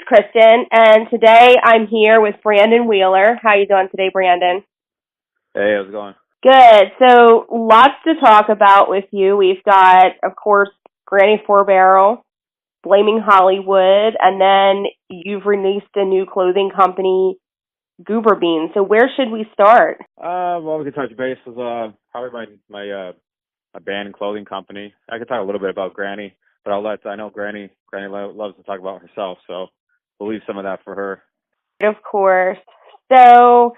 Kristen, and today I'm here with Brandon Wheeler. How you doing today, Brandon? Hey, how's it going? Good. So lots to talk about with you. We've got, of course, Granny Four Barrel, Blaming Hollywood, and then you've released a new clothing company, Gooberbean. So where should we start? Well, we can touch base with probably my band and clothing company. I could talk a little bit about Granny, but I know Granny loves to talk about herself, so we'll leave some of that for her. Of course. So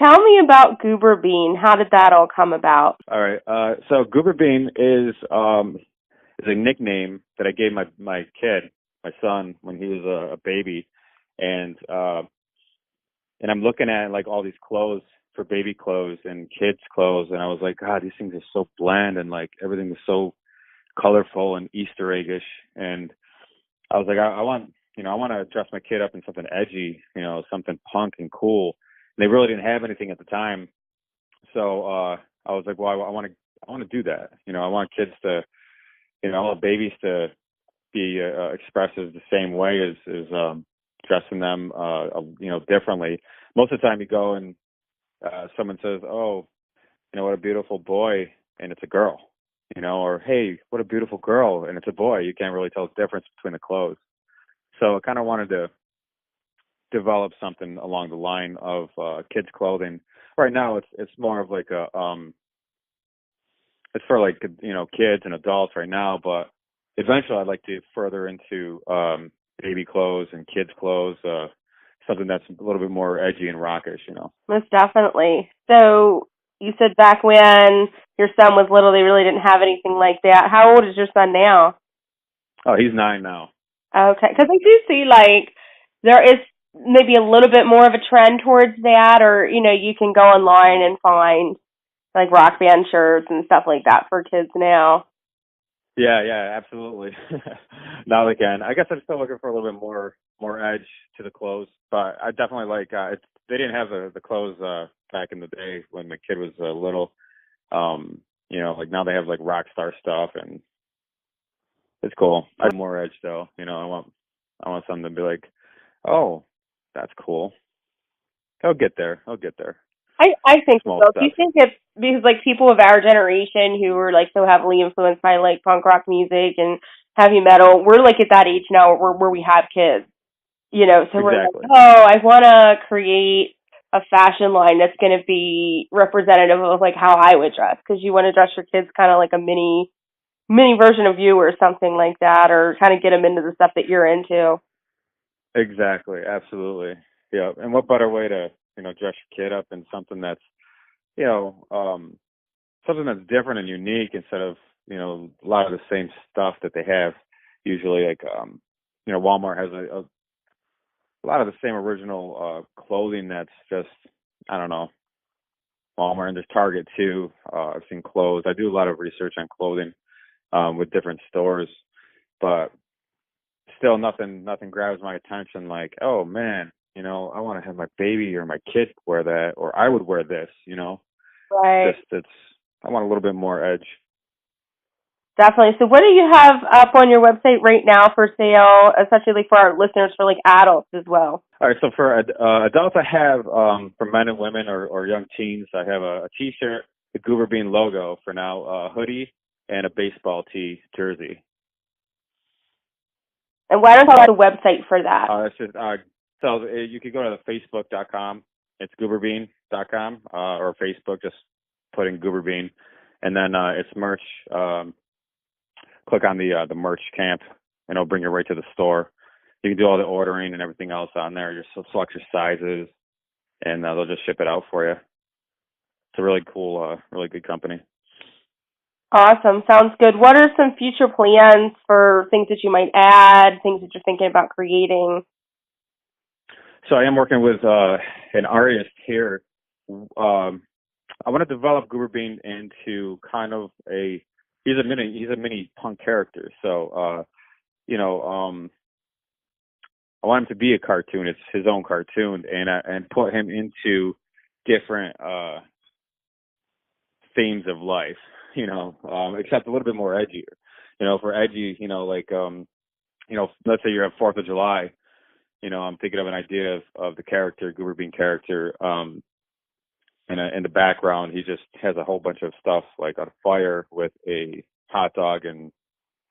tell me about Gooberbean. How did that all come about? All right. So Gooberbean is a nickname that I gave my kid, my son, when he was a baby, and I'm looking at like all these clothes for baby clothes and kids clothes, and I was like, God, these things are so bland, and like everything is so colorful and Easter eggish, and I was like, I want to dress my kid up in something edgy, something punk and cool. And they really didn't have anything at the time, so I was like, well, I want to do that. I want kids to, I want babies to be expressive the same way as dressing them, differently. Most of the time, you go and someone says, "Oh, what a beautiful boy," and it's a girl, or "Hey, what a beautiful girl," and it's a boy. You can't really tell the difference between the clothes. So I kind of wanted to develop something along the line of kids clothing. Right now, it's more of like it's for like kids and adults right now, but eventually I'd like to further into baby clothes and kids clothes, something that's a little bit more edgy and rockish. Most definitely. So you said back when your son was little, they really didn't have anything like that. How old is your son now? Oh, he's 9 now. Okay, because I do see like there is maybe a little bit more of a trend towards that, or you can go online and find like rock band shirts and stuff like that for kids now. Yeah, absolutely. Now they can. I guess I'm still looking for a little bit more edge to the clothes, but I definitely like they didn't have the clothes back in the day when my kid was little. Like now they have like rock star stuff, and it's cool. I have more edge though. I want something to be like, oh, that's cool. I'll get there. I think Small so. Do you steps. think it's because like people of our generation who were like so heavily influenced by like punk rock music and heavy metal, we're like at that age now where we have kids, so we're like, Exactly. oh, I want to create a fashion line that's going to be representative of like how I would dress, because you want to dress your kids kind of like a mini version of you or something like that, or kind of get them into the stuff that you're into. Exactly. Absolutely. Yeah. And what better way to dress your kid up in something that's you know, something that's different and unique instead of, a lot of the same stuff that they have usually. Like, Walmart has a lot of the same original clothing that's just, I don't know, Walmart, and there's Target too. I've seen clothes. I do a lot of research on clothing with different stores, but still nothing grabs my attention like, oh man, I want to have my baby or my kid wear. Or I would wear this. Right. Just it's I want a little bit more edge. Definitely. So what do you have up on your website right now for sale, especially for our listeners, for like adults as well? All right, so for adults, I have for men and women or young teens, I have a T-shirt, the Gooberbean logo for now, a hoodie, and a baseball tee jersey. And why don't you have a website for that? It's just so you could go to the Facebook.com. It's Gooberbean.com or Facebook. Just put in Gooberbean, and then it's merch. Click on the merch camp, and it'll bring you right to the store. You can do all the ordering and everything else on there. Just select your sizes, and they'll just ship it out for you. It's a really cool, really good company. Awesome. Sounds good. What are some future plans for things that you might add, things that you're thinking about creating? So I am working with an artist here. I want to develop Gooberbean into kind of he's a mini punk character. So I want him to be a cartoon. It's his own cartoon, and put him into different themes of life. Except a little bit more edgier. For edgy, like let's say you're at 4th of July. I'm thinking of an idea of the character, Gooberbean character. In the background, he just has a whole bunch of stuff like on fire with a hot dog and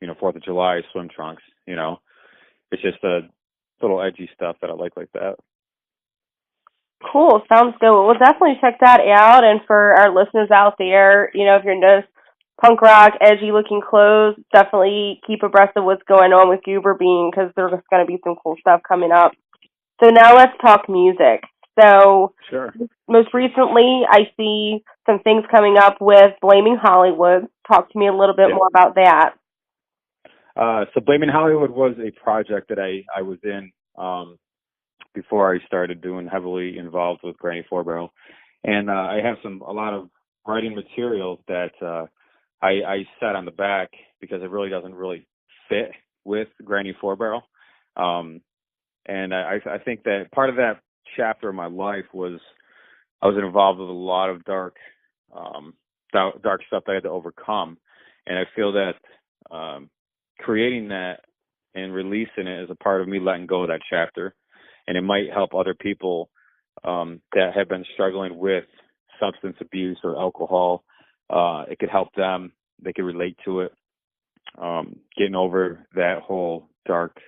4th of July swim trunks. It's just a little edgy stuff that I like that. Cool. Sounds good. Well, we'll definitely check that out. And for our listeners out there, if you're into punk rock, edgy looking clothes, definitely keep abreast of what's going on with Gooberbean because there's going to be some cool stuff coming up. So now let's talk music. So Sure. most recently, I see some things coming up with Blaming Hollywood. Talk to me a little bit more about that. So Blaming Hollywood was a project that I was in before I started doing heavily involved with Granny Four Barrel, and I have a lot of writing material that I set on the back because it really doesn't really fit with Granny Four Barrel, and I think that part of that chapter of my life was I was involved with a lot of dark stuff that I had to overcome, and I feel that creating that and releasing it is a part of me letting go of that chapter. And it might help other people that have been struggling with substance abuse or alcohol. It could help them. They could relate to it. Getting over that whole dark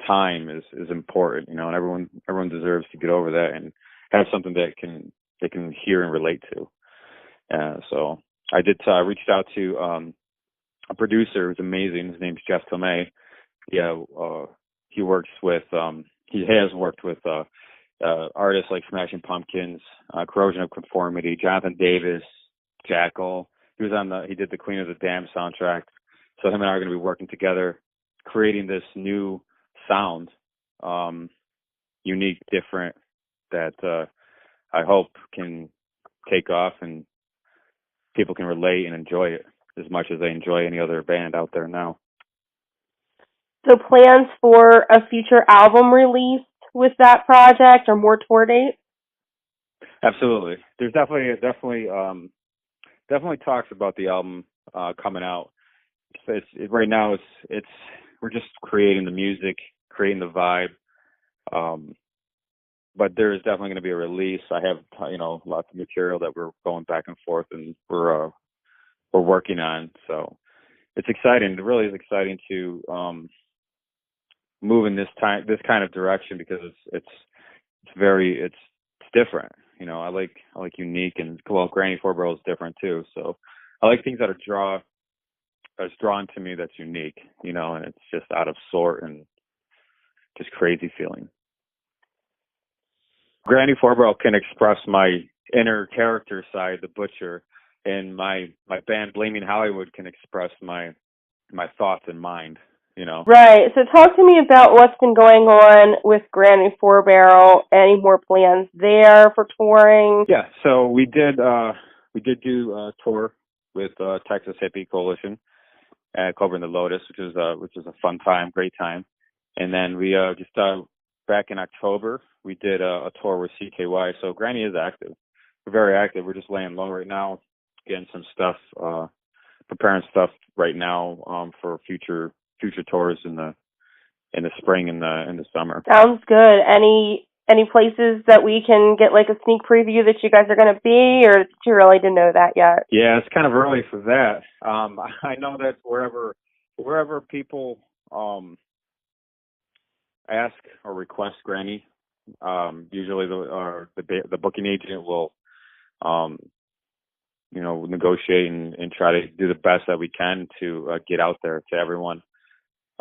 time is important, and everyone deserves to get over that and have something that they can hear and relate to. So I did. I reached out to a producer who's amazing. His name's Jeff Tomei. He works with he has worked with artists like Smashing Pumpkins, Corrosion of Conformity, Jonathan Davis, Jackal. He did the Queen of the Damned soundtrack. So him and I are going to be working together, creating this new sound, unique, different, that I hope can take off and people can relate and enjoy it as much as they enjoy any other band out there now. So plans for a future album release with that project or more tour dates? Absolutely. There's definitely talks about the album coming out. Right now we're just creating the music, creating the vibe. But there is definitely going to be a release. I have lots of material that we're going back and forth and we're working on. So it's exciting. It really is exciting to move in this kind of direction because it's different. I like unique, and Granny Four Barrel is different too. So I like things that's drawn to me that's unique, and it's just out of sort and just crazy feeling. Granny Four Barrel can express my inner character side, the butcher, and my band Blaming Hollywood can express my thoughts and mind. Right. So talk to me about what's been going on with Granny Four Barrel. Any more plans there for touring? Yeah. So we did do a tour with Texas Hippie Coalition at Cobra and the Lotus, which is a fun time, great time. And then we just back in October we did a tour with CKY. So Granny is active. We're very active. We're just laying low right now, getting some stuff, preparing stuff right now for future tours in the spring and in the summer. Sounds good. Any places that we can get like a sneak preview that you guys are going to be, or it's too early to know that yet? Yeah, it's kind of early for that. I know that wherever people ask or request Granny, usually the booking agent will negotiate and try to do the best that we can to get out there to everyone.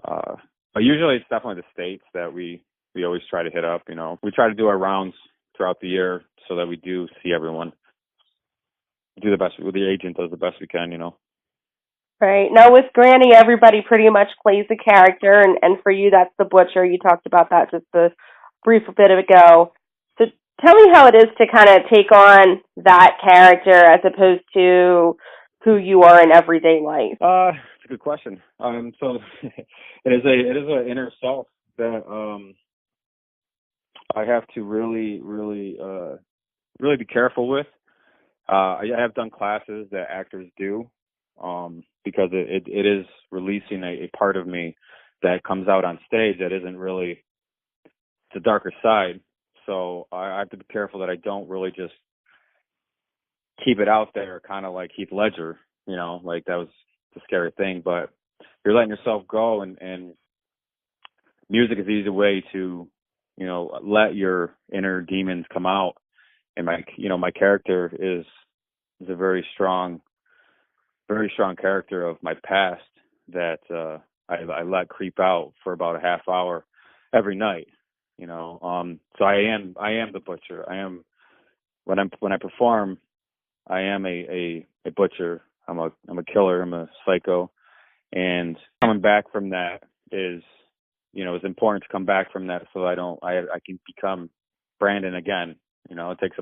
But usually it's definitely the states that we always try to hit up. We try to do our rounds throughout the year so that we do see everyone. Do the best. The agent does the best we can. Right. Now with Granny, everybody pretty much plays a character, and for you, that's the butcher. You talked about that just a brief bit ago. So tell me how it is to kind of take on that character as opposed to who you are in everyday life. It's a good question. So it is an inner self that I have to really be careful with. I have done classes that actors do because it is releasing a part of me that comes out on stage that isn't really, it's a darker side. So I have to be careful that I don't really just keep it out there, kind of like Heath Ledger, like that was the scary thing. But you're letting yourself go, and music is an easy way to, let your inner demons come out. And my character is a very strong character of my past that I let creep out for about a half hour every night. So I am the butcher. I am when I perform, I am a butcher. I'm a killer. I'm a psycho. And coming back from that is, it's important to come back from that so I can become Brandon again. It takes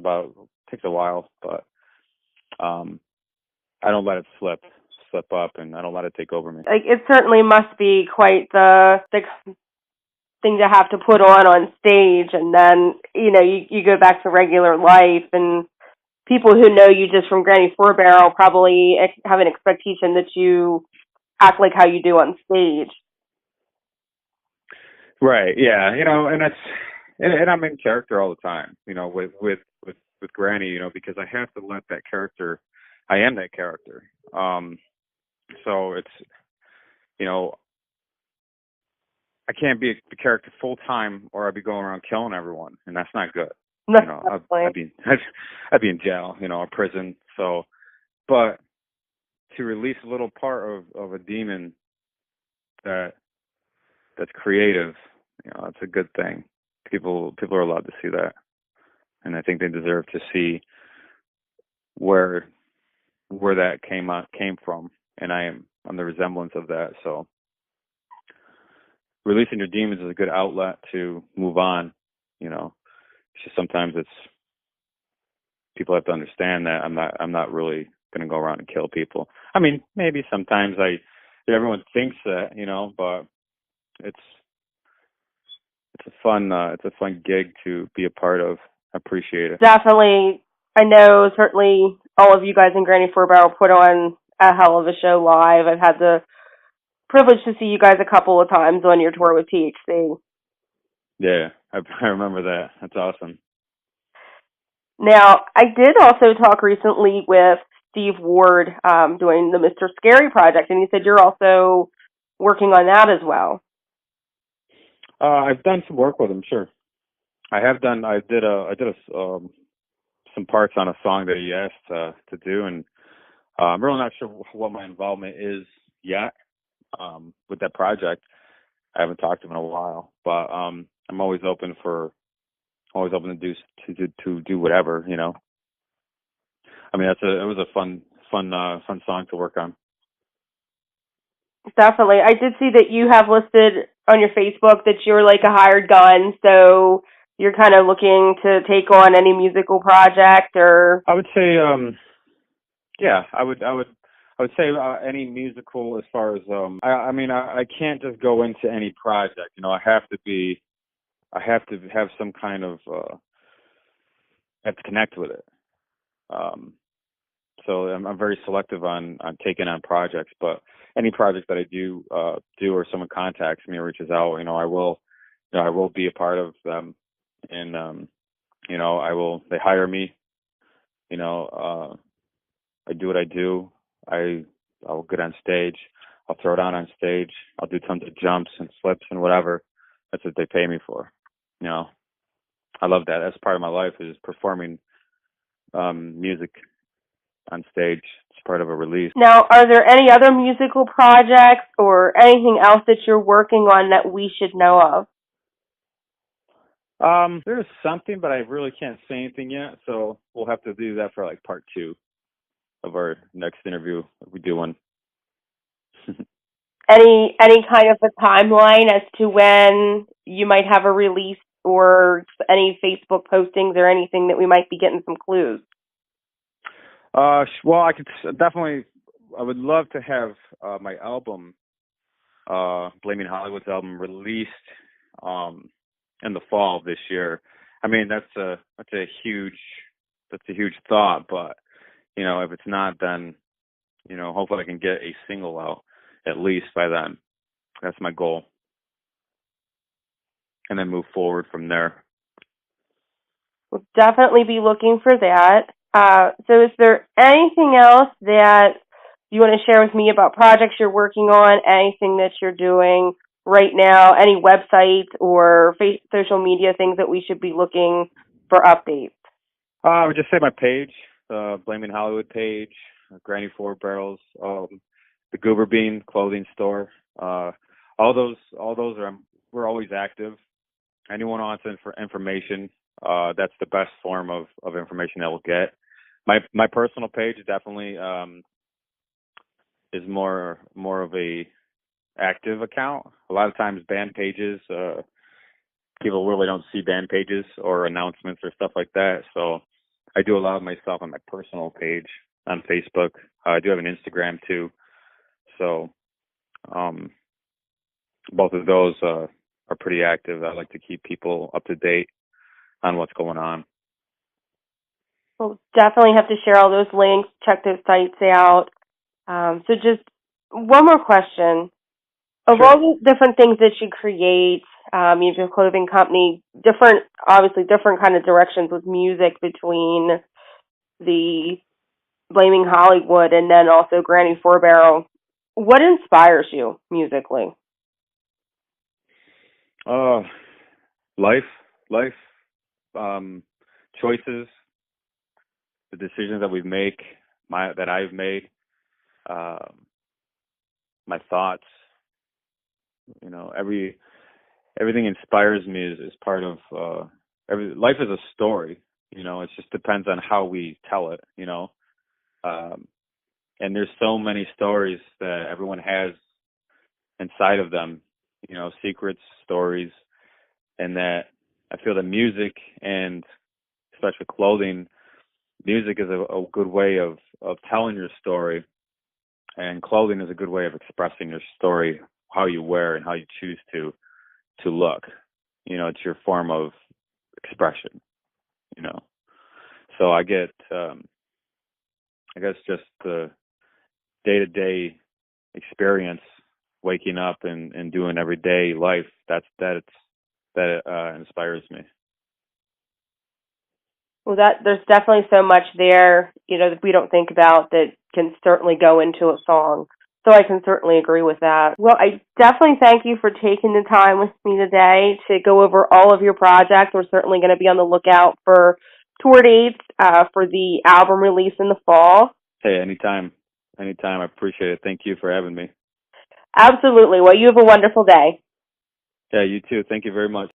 a while, but I don't let it slip up, and I don't let it take over me. Like, it certainly must be quite the thing to have to put on stage, and then you go back to regular life, and people who know you just from Granny Four Barrel probably have an expectation that you act like how you do on stage. Right. Yeah. And that's and I'm in character all the time. With Granny. Because I have to let that character. I am that character. So it's I can't be a character full time, or I'd be going around killing everyone, and that's not good. I'd be in jail, or prison. So, but to release a little part of a demon that's creative, it's a good thing. People are allowed to see that, and I think they deserve to see where that came from, and I'm the resemblance of that. So, releasing your demons is a good outlet to move on. It's just sometimes people have to understand that I'm not really going to go around and kill people. I mean, maybe sometimes everyone thinks that, but it's a fun gig to be a part of. I appreciate it. Definitely. I know certainly all of you guys in Granny Four Barrel put on a hell of a show live. I've had the privilege to see you guys a couple of times on your tour with THC. Yeah, I remember that. That's awesome. Now, I did also talk recently with Steve Ward doing the Mr. Scary project, and he said you're also working on that as well. I've done some work with him, sure. I did some parts on a song that he asked to do, and I'm really not sure what my involvement is yet with that project. I haven't talked to him in a while, but I'm always open to do whatever. I mean, it was a fun song to work on. Definitely. I did see that you have listed on your Facebook that you're like a hired gun, so you're kind of looking to take on any musical project, or I would say, yeah, I would say any musical as far as I mean I can't just go into any project. I have to have some kind of I have to connect with it. So I'm very selective on taking on projects, but any project that I do or someone contacts me or reaches out, I will be a part of them, and they hire me, I do what I do. I'll get on stage, I'll throw down on stage, I'll do tons of jumps and flips and whatever. That's what they pay me for. I love that. That's part of my life, is performing music on stage. It's part of a release. Now, are there any other musical projects or anything else that you're working on that we should know of? There's something, but I really can't say anything yet, so we'll have to do that for like part 2 of our next interview if we do one. Any kind of a timeline as to when you might have a release, or any Facebook postings or anything that we might be getting some clues? Well, I would love to have my album, Blaming Hollywood's album, released in the fall of this year. I mean, that's a huge thought, but if it's not, then hopefully I can get a single out at least by then. That's my goal. and then move forward from there. We'll definitely be looking for that. So is there anything else that you want to share with me about projects you're working on, anything that you're doing right now, any websites or social media things that we should be looking for updates? I would just say my page, Blaming Hollywood page, Granny Four Barrels, the Gooberbean clothing store. All those are, we're always active. Anyone wants information, that's the best form of information that we'll get. My personal page definitely is more of a active account. A lot of times band pages, people really don't see band pages or announcements or stuff like that. So I do a lot of my stuff on my personal page on Facebook. I do have an Instagram too. So both of those are pretty active. I like to keep people up to date on what's going on. We'll definitely have to share all those links, check those sites out. So just one more question. Of Sure. all the different things that you create, you have your clothing company, obviously different kind of directions with music between the Blaming Hollywood and then also Granny Four Barrel. What inspires you musically? Life, choices, the decisions that we make, that I've made, my thoughts. Everything inspires me is part of life is a story. It just depends on how we tell it. And there's so many stories that everyone has inside of them. Secrets, stories, and that I feel that music, and especially clothing, music is a good way of telling your story, and clothing is a good way of expressing your story, how you wear and how you choose to look. It's your form of expression. So I get, I guess, just the day-to-day experience, waking up and doing everyday life. That inspires me. Well, there's definitely so much there, that we don't think about that can certainly go into a song. So I can certainly agree with that. Well, I definitely thank you for taking the time with me today to go over all of your projects. We're certainly going to be on the lookout for tour dates for the album release in the fall. Hey, anytime. I appreciate it. Thank you for having me. Absolutely. Well, you have a wonderful day. Yeah, you too. Thank you very much.